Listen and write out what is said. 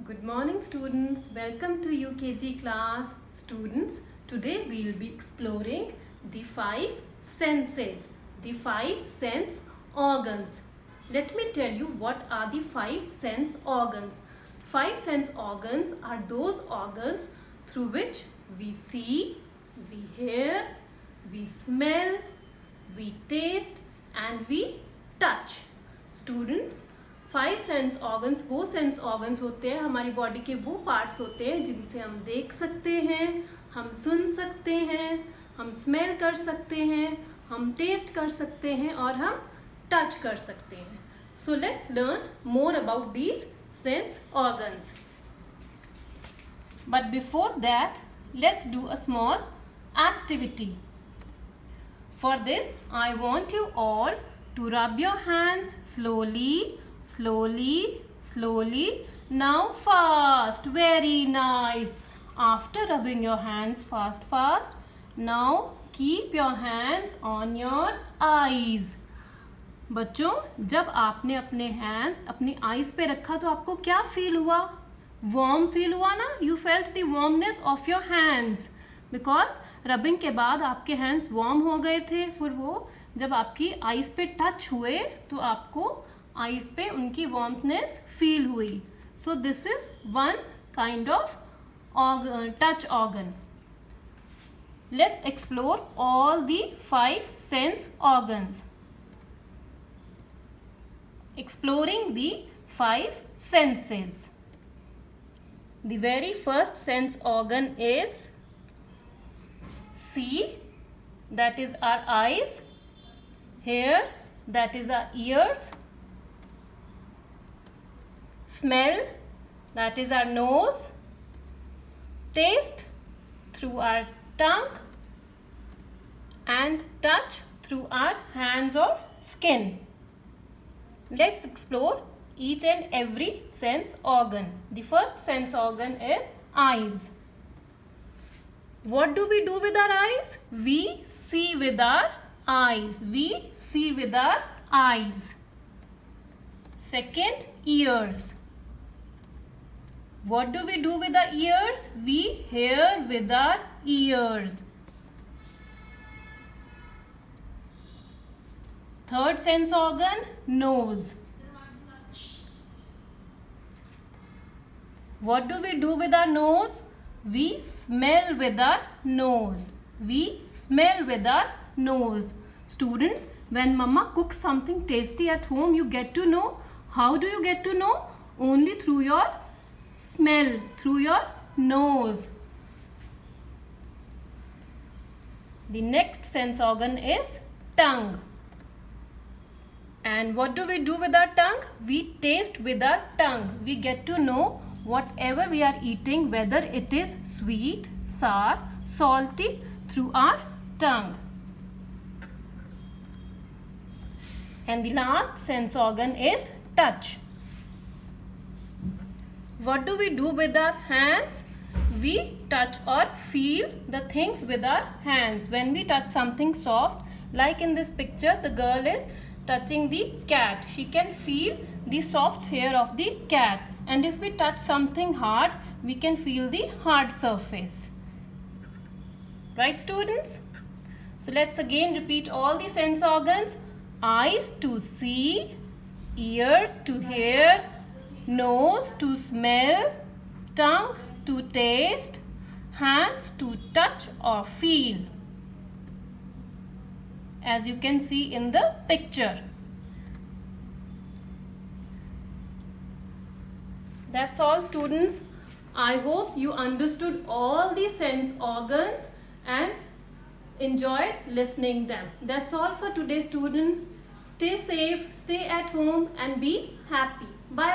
Good morning students, welcome to UKG class. Students, today we will be exploring the 5 senses, the 5 sense organs. Let me tell you what are the 5 sense organs. 5 sense organs are those organs through which we see, we hear, we smell, we taste and we touch. Students, 5 sense organs वो sense organs होते हैं, हमारी body के वो parts होते हैं जिनसे हम देख सकते हैं, हम सुन सकते हैं, हम स्मेल कर सकते हैं, हम टेस्ट कर सकते हैं और हम टच कर सकते हैं. So let's learn more about these sense organs. But before that let's do a small activity. For this, I want you all to rub your hands slowly, slowly. Now fast. Very nice. After rubbing your hands fast. Now keep your hands on your eyes. बच्चों, जब आपने अपने hands अपनी eyes पे रखा तो आपको क्या फील हुआ? वार्म फील हुआ ना? You felt the warmness of your hands because rubbing के बाद आपके हैंड्स वार्म हो गए थे. फिर वो जब आपकी आईज पे टच हुए तो आपको आईज पे उनकी वार्मनेस फील हुई. So this is one kind of touch organ. Let's explore all the 5 sense organs. Exploring the 5 senses. The very first sense organ is see, that is our eyes. Hear, that is our ears. Smell, that is our nose. Taste through our tongue. And touch through our hands or skin. Let's explore each and every sense organ. The first sense organ is eyes. What do we do with our eyes? We see with our eyes. We see with our eyes. Second, ears. What do we do with our ears? We hear with our ears. Third sense organ, nose. What do we do with our nose? We smell with our nose. We smell with our nose. Students, when mama cooks something tasty at home, you get to know. How do you get to know? Only through your smell, through your nose. The next sense organ is tongue. And what do we do with our tongue? We taste with our tongue. We get to know whatever we are eating, whether it is sweet, sour, salty, through our tongue. And the last sense organ is touch. What do we do with our hands? We touch or feel the things with our hands. When we touch something soft, like in this picture, the girl is touching the cat. She can feel the soft hair of the cat. And if we touch something hard, we can feel the hard surface. Right, students? So let's again repeat all the sense organs. Eyes to see, ears to hear, nose to smell, tongue to taste, hands to touch or feel. As you can see in the picture. That's all, students. I hope you understood all the sense organs and enjoyed listening them. That's all for today, students. Stay safe, stay at home and be happy. Bye.